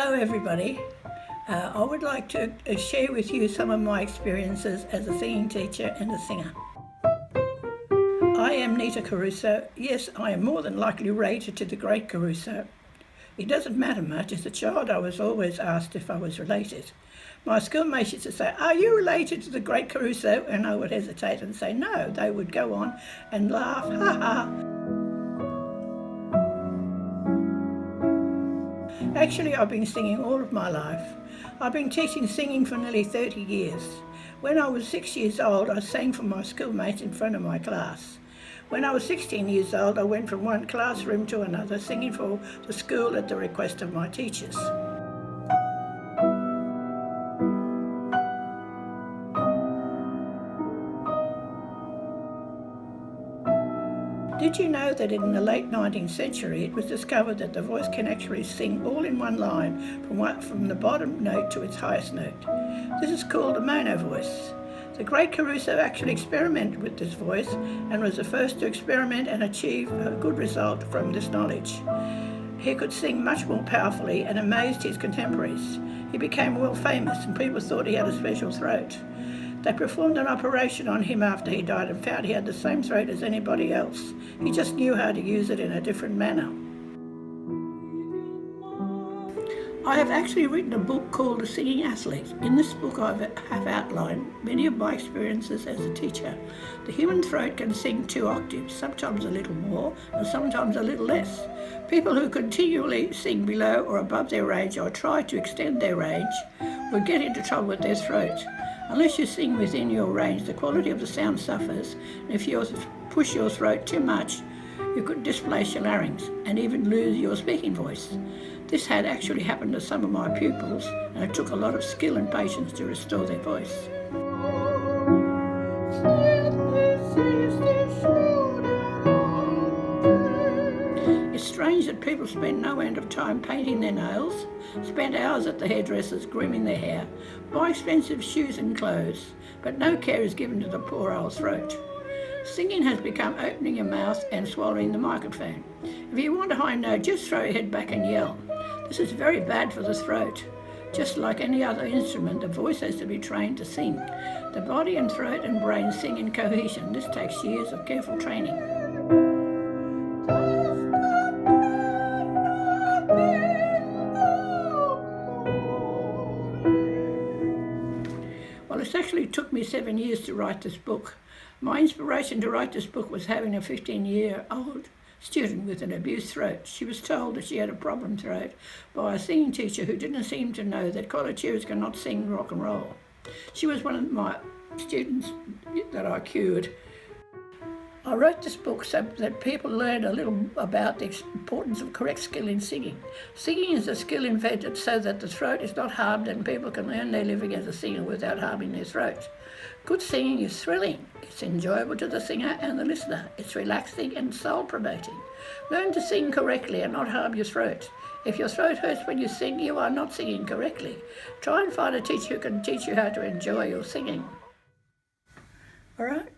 Hello everybody. I would like to share with you some of my experiences as a singing teacher and a singer. I am Nitta Caruso. Yes, I am more than likely related to the great Caruso. It doesn't matter much. As a child I was always asked if I was related. My schoolmates used to say, "Are you related to the great Caruso?" And I would hesitate and say no. They would go on and laugh, ha ha. Actually, I've been singing all of my life. I've been teaching singing for nearly 30 years. When I was 6 years old, I sang for my schoolmates in front of my class. When I was 16 years old, I went from one classroom to another, singing for the school at the request of my teachers. Did you know that in the late 19th century it was discovered that the voice can actually sing all in one line from the bottom note to its highest note? This is called a mono voice. The great Caruso actually experimented with this voice and was the first to experiment and achieve a good result from this knowledge. He could sing much more powerfully and amazed his contemporaries. He became world famous and people thought he had a special throat. They performed an operation on him after he died and found he had the same throat as anybody else. He just knew how to use it in a different manner. I have actually written a book called The Singing Athlete. In this book I have outlined many of my experiences as a teacher. The human throat can sing 2 octaves, sometimes a little more and sometimes a little less. People who continually sing below or above their range or try to extend their range will get into trouble with their throat. Unless you sing within your range, the quality of the sound suffers, and if you push your throat too much, you could displace your larynx and even lose your speaking voice. This had actually happened to some of my pupils, and it took a lot of skill and patience to restore their voice. It's strange that people spend no end of time painting their nails, spend hours at the hairdressers grooming their hair, buy expensive shoes and clothes, but no care is given to the poor old throat. Singing has become opening your mouth and swallowing the microphone. If you want a high note, just throw your head back and yell. This is very bad for the throat. Just like any other instrument, the voice has to be trained to sing. The body and throat and brain sing in cohesion. This takes years of careful training. Well, it actually took me 7 years to write this book. My inspiration to write this book was having a 15-year-old student with an abused throat. She was told that she had a problem throat by a singing teacher who didn't seem to know that collateers cannot sing rock and roll. She was one of my students that I cured. I wrote this book so that people learn a little about the importance of correct skill in singing. Singing is a skill invented so that the throat is not harmed and people can earn their living as a singer without harming their throat. Good singing is thrilling. It's enjoyable to the singer and the listener. It's relaxing and soul-promoting. Learn to sing correctly and not harm your throat. If your throat hurts when you sing, you are not singing correctly. Try and find a teacher who can teach you how to enjoy your singing. All right?